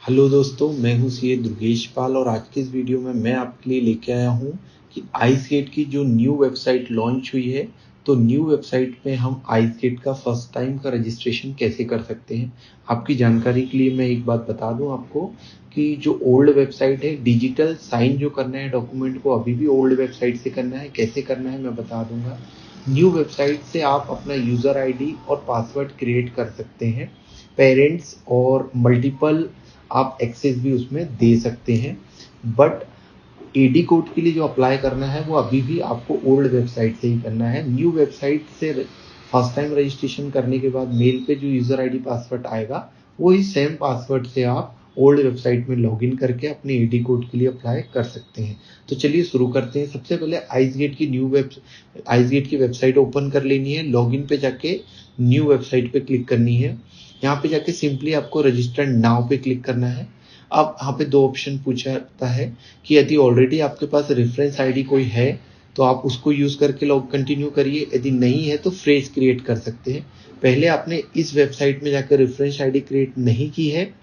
Hello दोस्तों, मैं हूं सीए दुर्गेश पाल और आज की इस वीडियो में मैं आपके लिए लेके आया हूं कि आइसगेट की जो न्यू वेबसाइट लॉन्च हुई है, तो न्यू वेबसाइट में हम आइसगेट का फर्स्ट टाइम का रजिस्ट्रेशन कैसे कर सकते हैं। आपकी जानकारी के लिए मैं एक बात बता दूं आपको कि जो ओल्ड वेबसाइट है, डिजिटल साइन जो करना है डॉक्यूमेंट को अभी भी ओल्ड वेबसाइट से करना है। कैसे करना है मैं बता दूंगा। न्यू वेबसाइट से आप अपना यूज़र आईडी और पासवर्ड क्रिएट कर सकते हैं। पेरेंट्स और मल्टीपल आप एक्सेस भी उसमें दे सकते हैं, बट एडी कोड के लिए जो अप्लाई करना है वो अभी भी आपको ओल्ड वेबसाइट से ही करना है। न्यू वेबसाइट से फर्स्ट टाइम रजिस्ट्रेशन करने के बाद मेल पे जो यूज़र आईडी पासवर्ड आएगा वही सेम पासवर्ड से आप ओल्ड वेबसाइट में लॉगिन करके अपने एडी कोड के लिए अप्लाई कर सकते हैं। तो चलिए शुरू करते हैं। सबसे पहले आइसगेट की वेबसाइट ओपन कर लेनी है। लॉगिन पे जाके न्यू वेबसाइट पे क्लिक करनी है। यहाँ पे जाके सिंपली आपको रजिस्टर नाउ पे क्लिक करना है। अब यहाँ पे दो ऑप्शन पूछता है कि यदि ऑलरेडी आपके पास रेफरेंस आईडी कोई है तो आप उसको यूज करके लॉग कंटिन्यू करिए, यदि नहीं है तो फ्रेश क्रिएट कर सकते हैं। पहले आपने इस वेबसाइट में जाकर रेफरेंस आईडी क्रिएट नहीं की है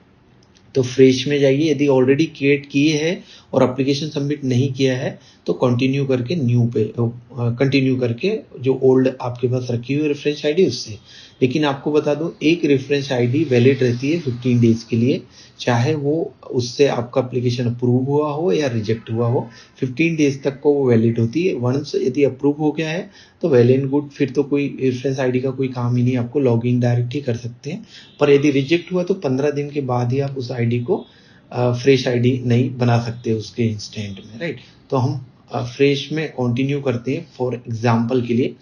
तो फ्रेश में जाइए। यदि ऑलरेडी क्रिएट किए हैं और एप्लीकेशन सबमिट नहीं किया है तो कंटिन्यू करके न्यू पे कंटिन्यू करके जो ओल्ड आपके पास रखी हुई रेफरेंस आईडी उससे। लेकिन आपको बता दूं, एक रेफरेंस आईडी वैलिड रहती है 15 डेज के लिए, चाहे वो उससे आपका एप्लीकेशन अप्रूव हुआ हो या रिजेक्ट हुआ हो। 15 डेज तक को वो वैलिड होती है। वंस यदि अप्रूव हो गया है तो वेल एंड गुड, फिर तो कोई रेफरेंस आईडी का कोई काम ही नहीं, आपको लॉग इन डायरेक्ट ही कर सकते हैं। पर यदि रिजेक्ट हुआ तो 15 दिन के बाद ही आप उस आईडी को फ्रेश आईडी नहीं बना सकते उसके इंस्टेंट में, राइट। तो हम फ्रेश में कंटिन्यू करते हैं फॉर एग्जांपल के लिए,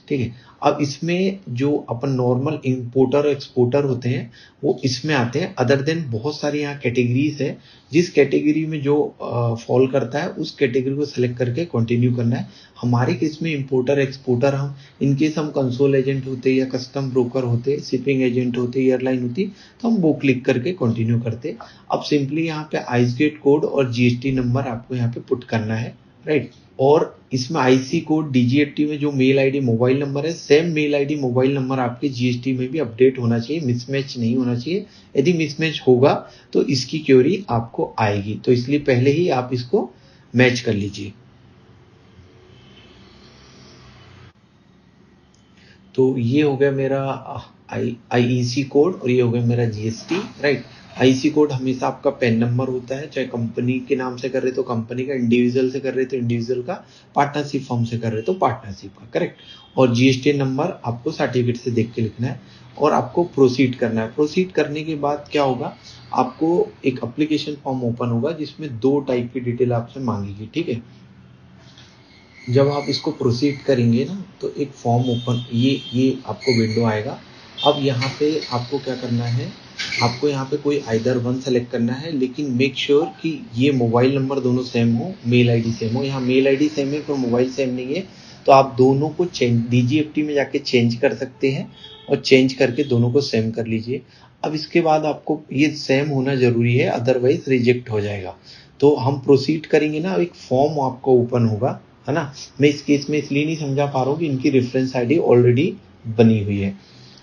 ठीक है। अब इसमें जो अपन नॉर्मल इंपोर्टर एक्सपोर्टर होते हैं वो इसमें आते हैं। अदर देन बहुत सारी यहाँ कैटेगरीज है, जिस कैटेगरी में जो फॉल करता है उस कैटेगरी को सिलेक्ट करके कंटिन्यू करना है। हमारे केस में इंपोर्टर एक्सपोर्टर, हम इनकेस हम कंसोल एजेंट होते या कस्टम ब्रोकर होते, शिपिंग एजेंट होते, एयरलाइन होती, तो हम वो क्लिक करके कंटिन्यू करते। अब सिंपली यहाँ पे आइसगेट कोड और जीएसटी नंबर आपको यहाँ पे पुट करना है, राइट। और इसमें आईसी कोड, डीजीएफटी में जो मेल आईडी मोबाइल नंबर है, same mail ID mobile number आपके जीएसटी में भी अपडेट होना चाहिए, मिसमैच नहीं होना चाहिए। यदि मिसमैच होगा तो इसकी क्वेरी आपको आएगी, तो इसलिए पहले ही आप इसको मैच कर लीजिए। तो ये हो गया मेरा आईईसी कोड और ये हो गया मेरा जीएसटी, राइट। आईसी कोड हमेशा आपका पैन नंबर होता है, चाहे कंपनी के नाम से कर रहे तो कंपनी का, इंडिविजुअल से कर रहे तो इंडिविजुअल का, पार्टनरशिप फॉर्म से कर रहे तो पार्टनरशिप का, करेक्ट। और जीएसटी नंबर आपको सर्टिफिकेट से देख के लिखना है और आपको प्रोसीड करना है। प्रोसीड करने के बाद क्या होगा, आपको एक एप्लीकेशन फॉर्म ओपन होगा जिसमें 2 टाइप की डिटेल आपसे मांगेगी, ठीक है। जब आप इसको प्रोसीड करेंगे ना तो एक फॉर्म ओपन, ये आपको विंडो आएगा। अब यहाँ पे आपको क्या करना है, आपको यहाँ पे कोई आइदर वन सेलेक्ट करना है, लेकिन मेक श्योर कि ये मोबाइल नंबर दोनों सेम हो, मेल आईडी सेम हो। यहाँ मेल आईडी सेम है पर मोबाइल सेम नहीं है, तो आप दोनों को चेंज डीजीएफटी में जाके चेंज कर सकते हैं और चेंज करके दोनों को सेम कर लीजिए। अब इसके बाद आपको ये सेम होना जरूरी है, अदरवाइज रिजेक्ट हो जाएगा। तो हम प्रोसीड करेंगे ना, एक फॉर्म आपको ओपन होगा, है ना। मैं इस केस में इसलिए नहीं समझा पा रहा हूँ कि इनकी रेफरेंस आईडी ऑलरेडी बनी हुई है।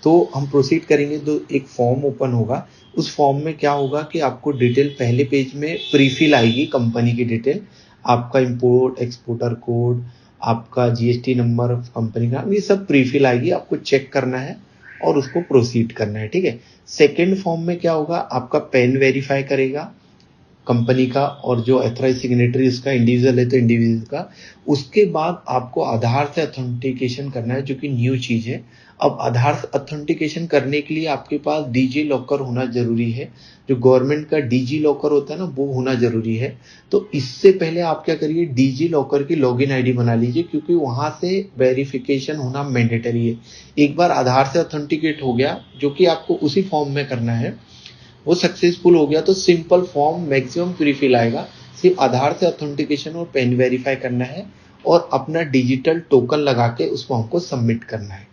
तो हम प्रोसीड करेंगे तो एक फॉर्म ओपन होगा। उस फॉर्म में क्या होगा कि आपको डिटेल पहले पेज में प्रीफिल आएगी, कंपनी की डिटेल, आपका इंपोर्ट एक्सपोर्टर कोड, आपका जीएसटी नंबर कंपनी का, ये सब प्रीफिल आएगी। आपको चेक करना है और उसको प्रोसीड करना है, ठीक है। सेकेंड फॉर्म में क्या होगा, आपका पेन वेरीफाई करेगा कंपनी का, और जो एथराइज सिग्नेटरी उसका, इंडिविजुअल है तो इंडिविजुअल का। उसके बाद आपको आधार से ऑथेंटिकेशन करना है, जो कि न्यू चीज है। अब आधार से ऑथेंटिकेशन करने के लिए आपके पास डीजी लॉकर होना जरूरी है। जो गवर्नमेंट का डीजी लॉकर होता है ना, वो होना जरूरी है। तो इससे पहले आप क्या करिए, डीजी लॉकर की लॉगिन आईडी बना लीजिए, क्योंकि वहां से वेरिफिकेशन होना मैंडेटरी है। एक बार आधार से ऑथेंटिकेट हो गया, जो कि आपको उसी फॉर्म में करना है, वो सक्सेसफुल हो गया तो सिंपल फॉर्म मैक्सिमम प्रीफिल आएगा। सिर्फ आधार से ऑथेंटिकेशन और पेन वेरीफाई करना है और अपना डिजिटल टोकन लगा के उस फॉर्म को सबमिट करना है।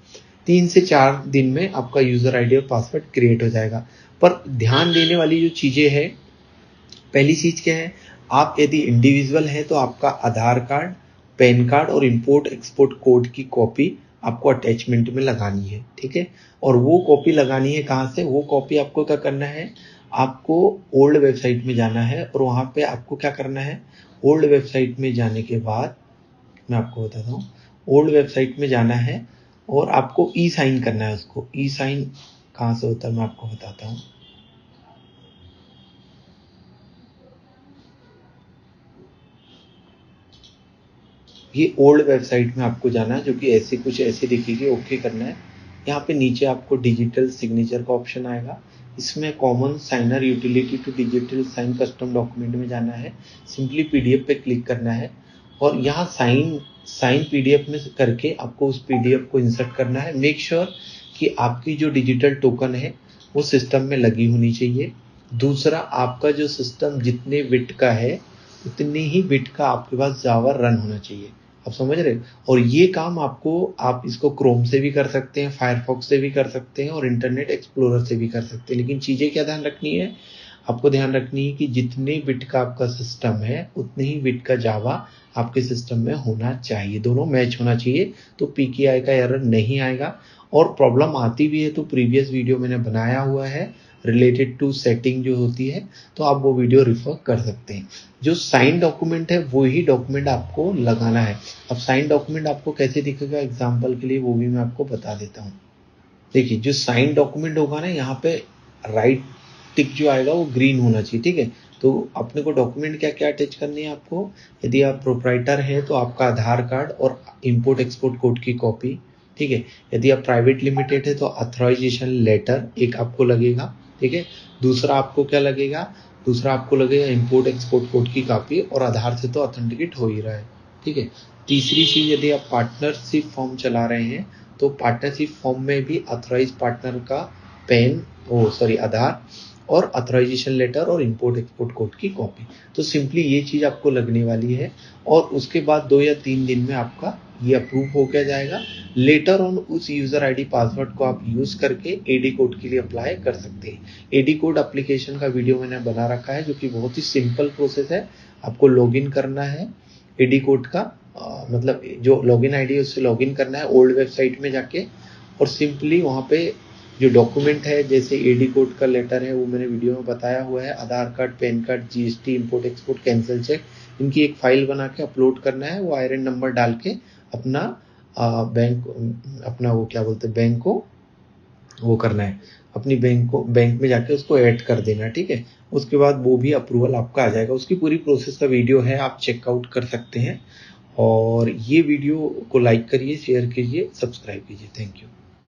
3 से 4 दिन में आपका यूजर आईडी और पासवर्ड क्रिएट हो जाएगा। पर ध्यान देने वाली जो चीजें हैं, पहली चीज क्या है, आप यदि इंडिविजुअल है तो आपका आधार कार्ड, पैन कार्ड और इंपोर्ट एक्सपोर्ट कोड की कॉपी आपको अटैचमेंट में लगानी है, ठीक है। और वो कॉपी लगानी है कहाँ से, वो कॉपी आपको क्या करना है, आपको ओल्ड वेबसाइट में जाना है और वहाँ पे आपको क्या करना है, ओल्ड वेबसाइट में जाने के बाद मैं आपको बताता हूँ, ओल्ड वेबसाइट में जाना है और आपको ई साइन करना है उसको। ई साइन कहाँ से होता है मैं आपको बताता हूँ। ये ओल्ड वेबसाइट में आपको जाना है, जो कि ऐसी कुछ ऐसी दिखेगी, ओके करना है। यहाँ पे नीचे आपको डिजिटल सिग्नेचर का ऑप्शन आएगा, इसमें common signer utility to digital sign custom document में जाना है, सिंपली पीडीएफ पे क्लिक करना है और यहाँ साइन पीडीएफ में करके आपको उस पीडीएफ को इंसर्ट करना है। मेक श्योर कि आपकी जो डिजिटल टोकन है वो सिस्टम में लगी होनी चाहिए। दूसरा, आपका जो सिस्टम जितने बिट का है उतनी ही बिट का आपके पास जावा रन होना चाहिए। आप समझ रहे? और ये काम आप इसको क्रोम से भी कर सकते हैं, फायरफॉक्स से भी कर सकते हैं और इंटरनेट एक्सप्लोरर से भी कर सकते हैं। लेकिन चीजें क्या ध्यान रखनी है, आपको ध्यान रखनी है कि जितने बिट का आपका सिस्टम है उतने ही बिट का जावा आपके सिस्टम में होना चाहिए, दोनों मैच होना चाहिए, तो पीकेआई का एरर नहीं आएगा। और प्रॉब्लम आती भी है तो प्रीवियस वीडियो मैंने बनाया हुआ है रिलेटेड टू सेटिंग जो होती है, तो आप वो वीडियो रिफर कर सकते हैं। जो साइन डॉक्यूमेंट है वो ही डॉक्यूमेंट आपको लगाना है। अब साइन डॉक्यूमेंट आपको कैसे दिखेगा, एग्जांपल के लिए वो भी मैं आपको बता देता हूँ। देखिए, जो साइन डॉक्यूमेंट होगा ना, यहाँ पे राइट टिक जो आएगा वो ग्रीन होना चाहिए, ठीक है। तो अपने को डॉक्यूमेंट क्या क्या अटैच करनी है आपको, यदि आप प्रोप्राइटर है तो आपका आधार कार्ड और इंपोर्ट एक्सपोर्ट कोड की कॉपी, ठीक है। यदि आप प्राइवेट लिमिटेड है तो ऑथराइजेशन लेटर एक आपको लगेगा, ठीक है। दूसरा आपको क्या लगेगा, दूसरा आपको लगेगा इंपोर्ट एक्सपोर्ट कोड की कॉपी, और आधार से तो ऑथेंटिकेट हो ही रहा है, ठीक है। तीसरी चीज, यदि आप पार्टनरशिप फॉर्म चला रहे हैं तो पार्टनरशिप फॉर्म में भी ऑथराइज पार्टनर का आधार और ऑथराइजेशन लेटर और इंपोर्ट एक्सपोर्ट कोड की कॉपी। तो सिंपली ये चीज आपको लगने वाली है और उसके बाद 2 या 3 दिन में आपका ये अप्रूव हो गया जाएगा। लेटर ऑन उस यूजर आईडी पासवर्ड को आप यूज करके एडी कोड के लिए अप्लाई कर सकते हैं। एडी कोड एप्लीकेशन का वीडियो मैंने बना रखा है, जो कि बहुत ही सिंपल प्रोसेस है। आपको लॉगिन करना है एडी कोड का, मतलब जो लॉगिन आईडी है उससे लॉगिन करना है ओल्ड वेबसाइट में जाके, और सिंपली वहाँ पे जो डॉक्यूमेंट है जैसे एडी कोड का लेटर है वो मैंने वीडियो में बताया हुआ है, Aadhaar card, PAN card, GST, import export, cancel cheque, इनकी एक फाइल बना के अपलोड करना है। वो आईएन नंबर डाल के अपना बैंक को वो करना है, अपनी बैंक में जाके उसको ऐड कर देना, ठीक है। उसके बाद वो भी अप्रूवल आपका आ जाएगा। उसकी पूरी प्रोसेस का वीडियो है, आप चेकआउट कर सकते हैं। और ये वीडियो को लाइक करिए, शेयर कीजिए, सब्सक्राइब कीजिए। Thank you.